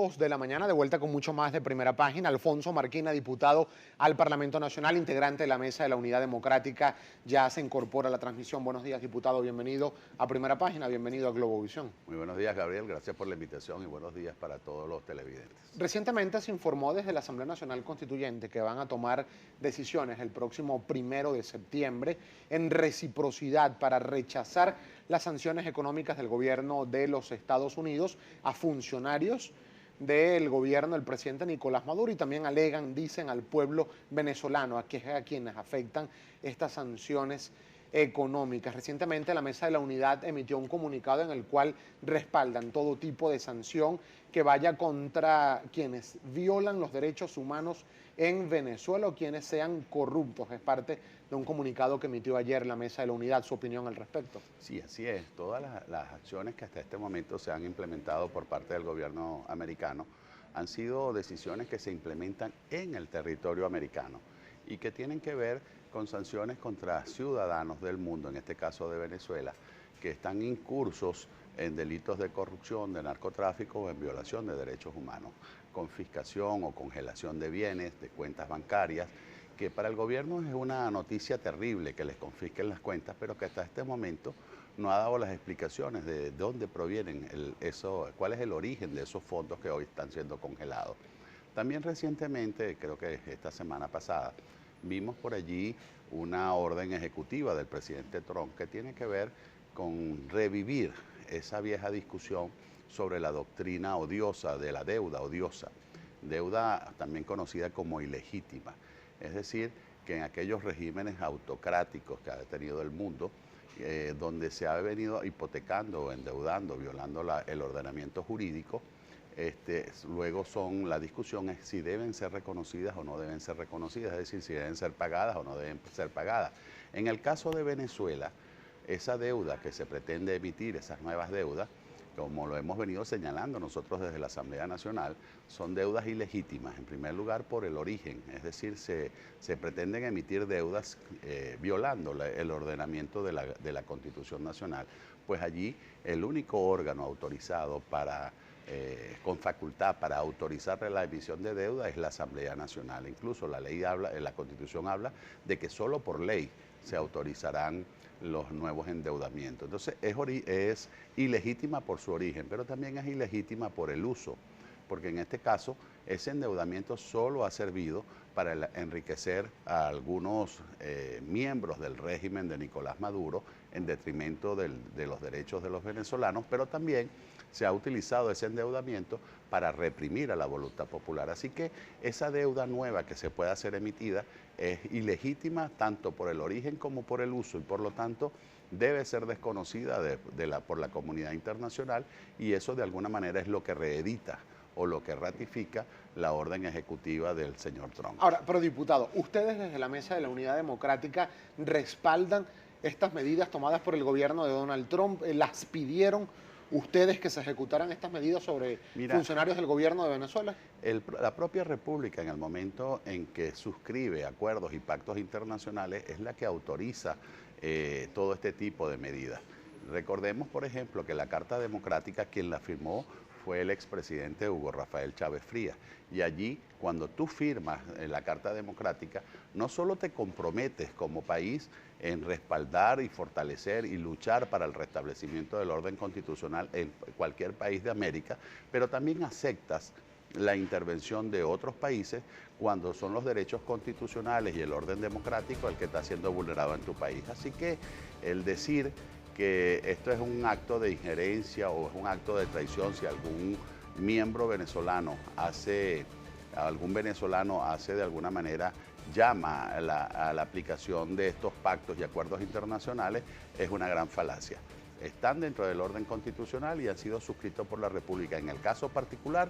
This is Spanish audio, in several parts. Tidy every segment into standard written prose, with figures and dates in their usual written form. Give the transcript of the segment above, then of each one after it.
2 de la mañana, de vuelta con mucho más de Primera Página. Alfonso Marquina, diputado al Parlamento Nacional, integrante de la Mesa de la Unidad Democrática, ya se incorpora a la transmisión. Buenos días, diputado, bienvenido a Primera Página, bienvenido a Globovisión. Muy buenos días, Gabriel, gracias por la invitación y buenos días para todos los televidentes. Recientemente se informó desde la Asamblea Nacional Constituyente que van a tomar decisiones el próximo 1 de septiembre en reciprocidad para rechazar las sanciones económicas del gobierno de los Estados Unidos a funcionarios del gobierno del presidente Nicolás Maduro, y también dicen al pueblo venezolano a quienes afectan estas sanciones económicas. Recientemente la Mesa de la Unidad emitió un comunicado en el cual respaldan todo tipo de sanción que vaya contra quienes violan los derechos humanos en Venezuela o quienes sean corruptos. Es parte de un comunicado que emitió ayer la Mesa de la Unidad. ¿Su opinión al respecto? Sí, así es. Todas las acciones que hasta este momento se han implementado por parte del gobierno americano han sido decisiones que se implementan en el territorio americano y que tienen que ver con sanciones contra ciudadanos del mundo, en este caso de Venezuela, que están incursos en delitos de corrupción, de narcotráfico o en violación de derechos humanos, confiscación o congelación de bienes, de cuentas bancarias, que para el gobierno es una noticia terrible que les confisquen las cuentas, pero que hasta este momento no ha dado las explicaciones de dónde provienen cuál es el origen de esos fondos que hoy están siendo congelados. También recientemente, creo que esta semana pasada, vimos por allí una orden ejecutiva del presidente Trump que tiene que ver con revivir esa vieja discusión sobre la doctrina odiosa de la deuda odiosa, deuda también conocida como ilegítima. Es decir, que en aquellos regímenes autocráticos que ha tenido el mundo, donde se ha venido hipotecando o endeudando, violando el ordenamiento jurídico, luego la discusión es si deben ser reconocidas o no deben ser reconocidas, es decir, si deben ser pagadas o no deben ser pagadas. En el caso de Venezuela, esa deuda que se pretende emitir, esas nuevas deudas, como lo hemos venido señalando nosotros desde la Asamblea Nacional, son deudas ilegítimas, en primer lugar por el origen, es decir, se pretenden emitir deudas violando el ordenamiento de la Constitución Nacional, pues allí el único órgano autorizado con facultad para autorizar la emisión de deuda es la Asamblea Nacional. Incluso la Constitución habla de que solo por ley se autorizarán los nuevos endeudamientos. Entonces es ilegítima por su origen, pero también es ilegítima por el uso, porque en este caso ese endeudamiento solo ha servido para enriquecer a algunos miembros del régimen de Nicolás Maduro en detrimento de los derechos de los venezolanos, pero también se ha utilizado ese endeudamiento para reprimir a la voluntad popular. Así que esa deuda nueva que se pueda ser emitida es ilegítima tanto por el origen como por el uso y por lo tanto debe ser desconocida por la comunidad internacional, y eso de alguna manera es lo que reedita o lo que ratifica la orden ejecutiva del señor Trump. Ahora, pero diputado, ustedes desde la Mesa de la Unidad Democrática respaldan estas medidas tomadas por el gobierno de Donald Trump, las pidieron ustedes que se ejecutaran estas medidas sobre funcionarios del gobierno de Venezuela. La propia República, en el momento en que suscribe acuerdos y pactos internacionales, es la que autoriza todo este tipo de medidas. Recordemos, por ejemplo, que la Carta Democrática, quien la firmó fue el expresidente Hugo Rafael Chávez Frías. Y allí, cuando tú firmas la Carta Democrática, no solo te comprometes como país en respaldar y fortalecer y luchar para el restablecimiento del orden constitucional en cualquier país de América, pero también aceptas la intervención de otros países cuando son los derechos constitucionales y el orden democrático el que está siendo vulnerado en tu país. Así que el decir que esto es un acto de injerencia o es un acto de traición si algún miembro venezolano hace de alguna manera, llama a la aplicación de estos pactos y acuerdos internacionales, es una gran falacia. Están dentro del orden constitucional y han sido suscritos por la República. En el caso particular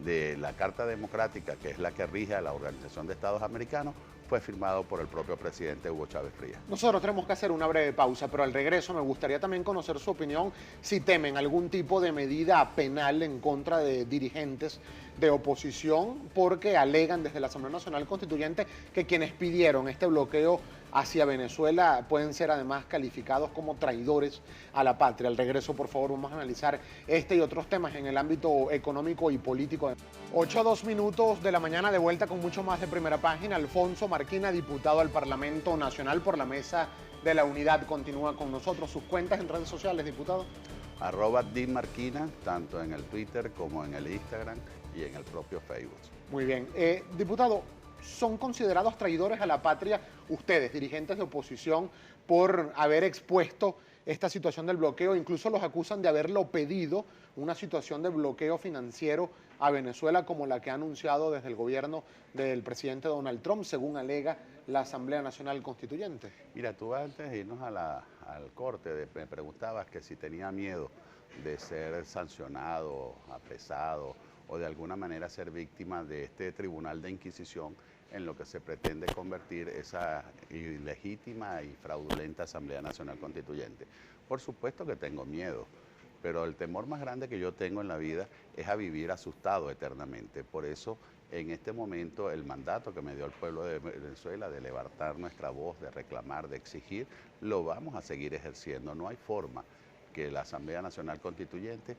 de la Carta Democrática, que es la que rige a la Organización de Estados Americanos, fue firmado por el propio presidente Hugo Chávez Frías. Nosotros tenemos que hacer una breve pausa, pero al regreso me gustaría también conocer su opinión si temen algún tipo de medida penal en contra de dirigentes de oposición, porque alegan desde la Asamblea Nacional Constituyente que quienes pidieron este bloqueo hacia Venezuela pueden ser además calificados como traidores a la patria. Al regreso, por favor, vamos a analizar este y otros temas en el ámbito económico y político. 8:02 de la mañana, de vuelta con mucho más de Primera Página. Alfonso Marquina, diputado al Parlamento Nacional por la Mesa de la Unidad, continúa con nosotros. Sus cuentas en redes sociales, diputado. @DinMarquina, tanto en el Twitter como en el Instagram y en el propio Facebook. Muy bien. Diputado, ¿son considerados traidores a la patria ustedes, dirigentes de oposición, por haber expuesto esta situación del bloqueo? Incluso los acusan de haberlo pedido, una situación de bloqueo financiero a Venezuela como la que ha anunciado desde el gobierno del presidente Donald Trump, según alega la Asamblea Nacional Constituyente. Mira, tú antes de irnos al corte me preguntabas que si tenía miedo de ser sancionado, apresado o de alguna manera ser víctima de este tribunal de inquisición en lo que se pretende convertir esa ilegítima y fraudulenta Asamblea Nacional Constituyente. Por supuesto que tengo miedo, pero el temor más grande que yo tengo en la vida es a vivir asustado eternamente. Por eso, en este momento, el mandato que me dio el pueblo de Venezuela de levantar nuestra voz, de reclamar, de exigir, lo vamos a seguir ejerciendo. No hay forma que la Asamblea Nacional Constituyente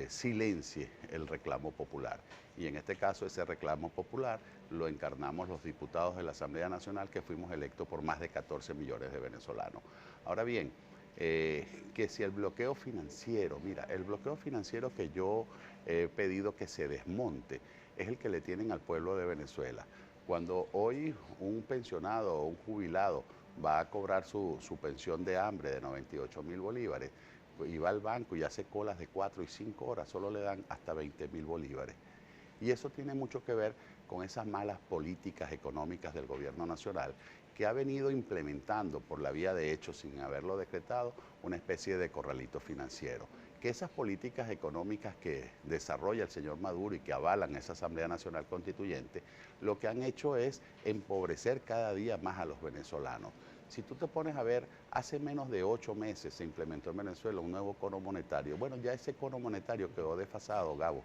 silencie el reclamo popular. Y en este caso ese reclamo popular lo encarnamos los diputados de la Asamblea Nacional, que fuimos electos por más de 14 millones de venezolanos. Ahora bien, que si el bloqueo financiero, mira, el bloqueo financiero que yo he pedido que se desmonte es el que le tienen al pueblo de Venezuela. Cuando hoy un pensionado o un jubilado va a cobrar su pensión de hambre de 98.000 bolívares, y va al banco y hace colas de 4 y 5 horas, solo le dan hasta 20.000 bolívares. Y eso tiene mucho que ver con esas malas políticas económicas del gobierno nacional, que ha venido implementando por la vía de hecho, sin haberlo decretado, una especie de corralito financiero. Que esas políticas económicas que desarrolla el señor Maduro y que avalan esa Asamblea Nacional Constituyente, lo que han hecho es empobrecer cada día más a los venezolanos. Si tú te pones a ver, hace menos de 8 meses se implementó en Venezuela un nuevo cono monetario. Bueno, ya ese cono monetario quedó desfasado, Gabo.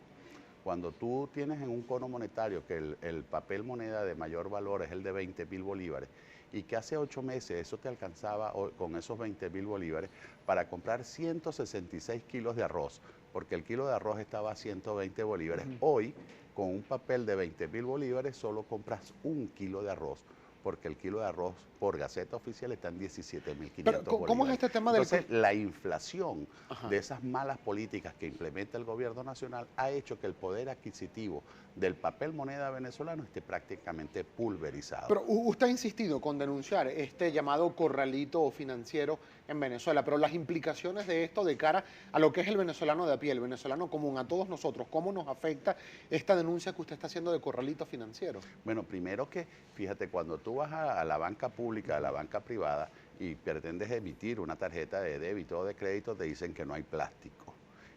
Cuando tú tienes en un cono monetario que el papel moneda de mayor valor es el de 20.000 bolívares y que hace 8 meses eso te alcanzaba con esos 20.000 bolívares para comprar 166 kilos de arroz, porque el kilo de arroz estaba a 120 bolívares. Hoy, con un papel de 20.000 bolívares, solo compras 1 kilo de arroz, porque el kilo de arroz por Gaceta Oficial está en 17.500 bolívares. ¿Cómo es este tema del...? Entonces, la inflación de esas malas políticas que implementa el gobierno nacional ha hecho que el poder adquisitivo del papel moneda venezolano esté prácticamente pulverizado. Pero usted ha insistido con denunciar este llamado corralito financiero en Venezuela, pero las implicaciones de esto de cara a lo que es el venezolano de a pie, el venezolano común, a todos nosotros, ¿cómo nos afecta esta denuncia que usted está haciendo de corralito financiero? Bueno, primero que, fíjate, cuando tú vas a la banca pública, a la banca privada, y pretendes emitir una tarjeta de débito o de crédito, te dicen que no hay plástico.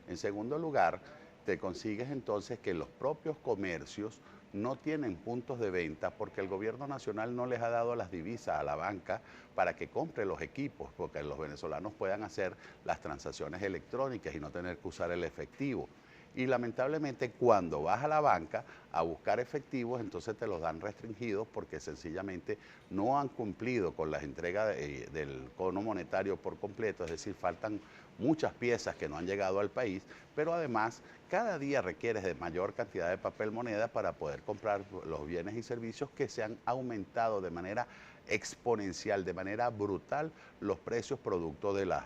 En segundo lugar, te consigues entonces que los propios comercios no tienen puntos de venta porque el gobierno nacional no les ha dado las divisas a la banca para que compre los equipos, porque los venezolanos puedan hacer las transacciones electrónicas y no tener que usar el efectivo. Y lamentablemente cuando vas a la banca a buscar efectivos, entonces te los dan restringidos porque sencillamente no han cumplido con las entregas del cono monetario por completo, es decir, faltan muchas piezas que no han llegado al país, pero además cada día requieres de mayor cantidad de papel moneda para poder comprar los bienes y servicios que se han aumentado de manera exponencial, de manera brutal, los precios producto de las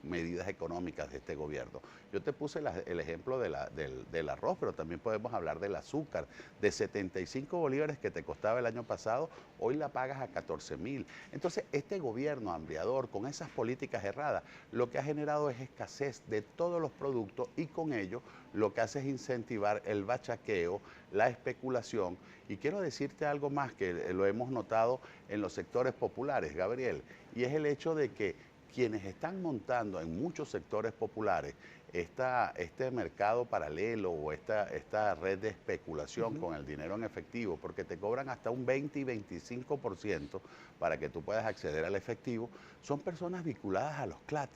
medidas económicas de este gobierno. Yo te puse el ejemplo del arroz, pero también podemos hablar del azúcar. De 75 bolívares que te costaba el año pasado, hoy la pagas a 14.000. Entonces, este gobierno hambriador, con esas políticas erradas, lo que ha generado es escasez de todos los productos y con ello lo que hace es incentivar el bachaqueo, la especulación. Y quiero decirte algo más que lo hemos notado en los sectores populares, Gabriel, y es el hecho de que quienes están montando en muchos sectores populares este mercado paralelo o esta red de especulación con el dinero en efectivo, porque te cobran hasta un 20 y 25% para que tú puedas acceder al efectivo, son personas vinculadas a los CLAT,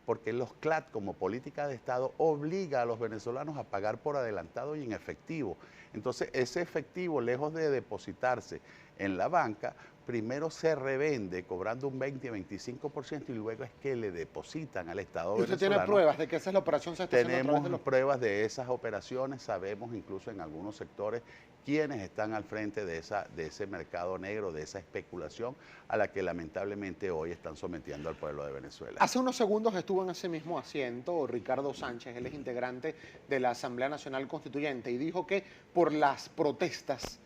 porque los CLAT como política de Estado obliga a los venezolanos a pagar por adelantado y en efectivo. Entonces ese efectivo, lejos de depositarse en la banca, primero se revende cobrando un 20-25% y luego es que le depositan al Estado ¿Y usted tiene venezolano. pruebas de que esa es la operación se está haciendo a través de Tenemos los... pruebas de esas operaciones, sabemos incluso en algunos sectores quiénes están al frente de ese mercado negro, de esa especulación a la que lamentablemente hoy están sometiendo al pueblo de Venezuela. Hace unos segundos estuvo en ese mismo asiento Ricardo Sánchez, él es integrante de la Asamblea Nacional Constituyente, y dijo que por las protestas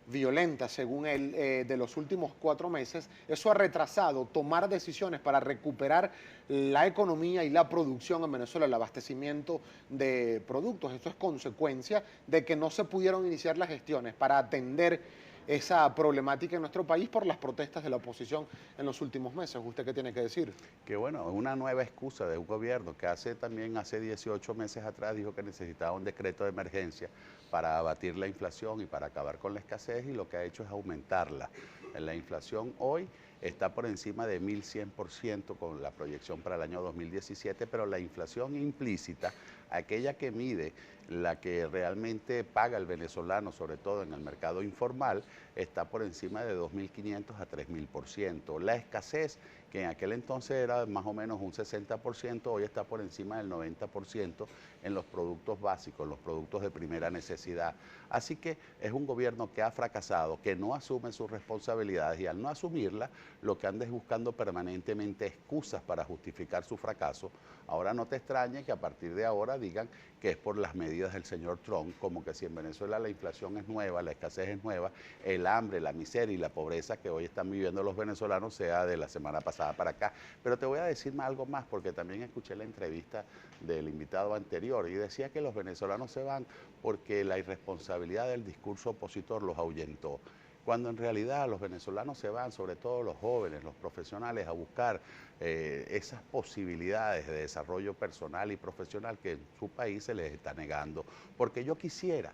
violentas, según él, de los últimos 4 meses, eso ha retrasado tomar decisiones para recuperar la economía y la producción en Venezuela, el abastecimiento de productos. Esto es consecuencia de que no se pudieron iniciar las gestiones para atender esa problemática en nuestro país por las protestas de la oposición en los últimos meses. ¿Usted qué tiene que decir? Que bueno, es una nueva excusa de un gobierno que hace 18 meses atrás dijo que necesitaba un decreto de emergencia para abatir la inflación y para acabar con la escasez, y lo que ha hecho es aumentarla. La inflación hoy está por encima de 1100% con la proyección para el año 2017, pero la inflación implícita, aquella que mide la que realmente paga el venezolano, sobre todo en el mercado informal, está por encima de 2.500 a 3.000%. La escasez, que en aquel entonces era más o menos un 60%, hoy está por encima del 90% en los productos básicos, los productos de primera necesidad. Así que es un gobierno que ha fracasado, que no asume sus responsabilidades, y al no asumirlas, lo que anda es buscando permanentemente excusas para justificar su fracaso. Ahora no te extrañe que a partir de ahora digan que es por las medidas del señor Trump, como que si en Venezuela la inflación es nueva, la escasez es nueva, el hambre, la miseria y la pobreza que hoy están viviendo los venezolanos sea de la semana pasada para acá. Pero te voy a decir algo más, porque también escuché la entrevista del invitado anterior y decía que los venezolanos se van porque la irresponsabilidad del discurso opositor los ahuyentó, cuando en realidad los venezolanos se van, sobre todo los jóvenes, los profesionales, a buscar esas posibilidades de desarrollo personal y profesional que en su país se les está negando. Porque yo quisiera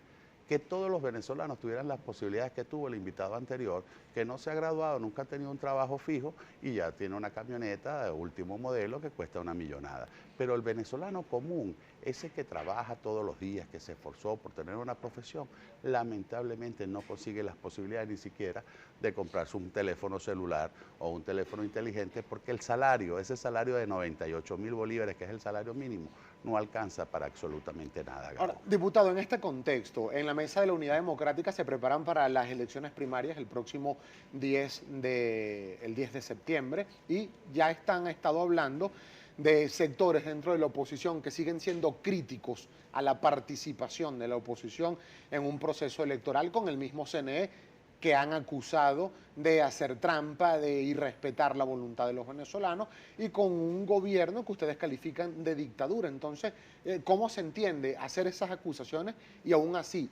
que todos los venezolanos tuvieran las posibilidades que tuvo el invitado anterior, que no se ha graduado, nunca ha tenido un trabajo fijo y ya tiene una camioneta de último modelo que cuesta una millonada. Pero el venezolano común, ese que trabaja todos los días, que se esforzó por tener una profesión, lamentablemente no consigue las posibilidades ni siquiera de comprarse un teléfono celular o un teléfono inteligente, porque el salario, ese salario de 98.000 bolívares, que es el salario mínimo, no alcanza para absolutamente nada. Ahora, diputado, en este contexto, en la Mesa de la Unidad Democrática se preparan para las elecciones primarias el próximo 10 de septiembre, y ya han estado hablando de sectores dentro de la oposición que siguen siendo críticos a la participación de la oposición en un proceso electoral, con el mismo CNE, que han acusado de hacer trampa, de irrespetar la voluntad de los venezolanos, y con un gobierno que ustedes califican de dictadura. Entonces, ¿cómo se entiende hacer esas acusaciones y aún así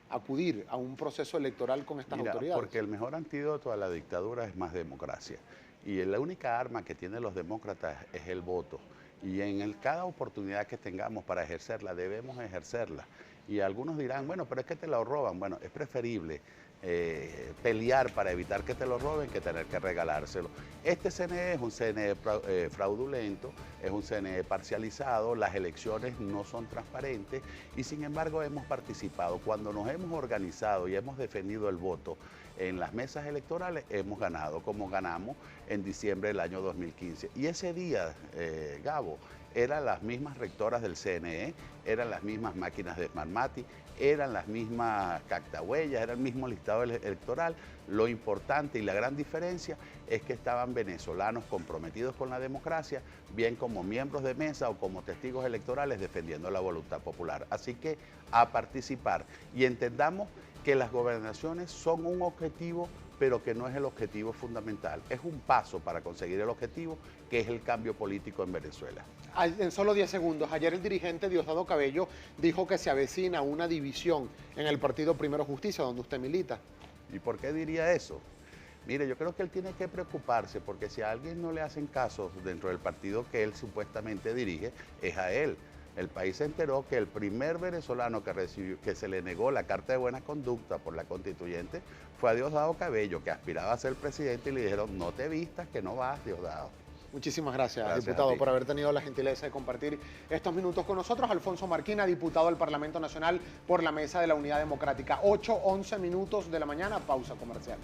acudir a un proceso electoral con estas autoridades? Porque el mejor antídoto a la dictadura es más democracia. Y la única arma que tienen los demócratas es el voto. Y en cada oportunidad que tengamos para ejercerla, debemos ejercerla. Y algunos dirán, bueno, pero es que te la roban. Bueno, es preferible pelear para evitar que te lo roben que tener que regalárselo. Este CNE es un CNE fraudulento, es un CNE parcializado, las elecciones no son transparentes y sin embargo hemos participado. Cuando nos hemos organizado y hemos defendido el voto en las mesas electorales, hemos ganado, como ganamos en diciembre del año 2015. Y ese día, Gabo, eran las mismas rectoras del CNE, eran las mismas máquinas de Smartmatic, eran las mismas cactahuellas, era el mismo listado electoral. Lo importante y la gran diferencia es que estaban venezolanos comprometidos con la democracia, bien como miembros de mesa o como testigos electorales defendiendo la voluntad popular. Así que a participar y entendamos que las gobernaciones son un objetivo, pero que no es el objetivo fundamental. Es un paso para conseguir el objetivo, que es el cambio político en Venezuela. En solo 10 segundos, ayer el dirigente Diosdado Cabello dijo que se avecina una división en el partido Primero Justicia, donde usted milita. ¿Y por qué diría eso? Mire, yo creo que él tiene que preocuparse, porque si a alguien no le hacen caso dentro del partido que él supuestamente dirige, es a él. El país se enteró que el primer venezolano que se le negó la carta de buena conducta por la constituyente fue a Diosdado Cabello, que aspiraba a ser presidente, y le dijeron, no te vistas, que no vas, Diosdado. Muchísimas gracias, Gracias a diputado, ti. por haber tenido la gentileza de compartir estos minutos con nosotros. Alfonso Marquina, diputado del Parlamento Nacional por la Mesa de la Unidad Democrática. 8:11 minutos de la mañana, pausa comercial.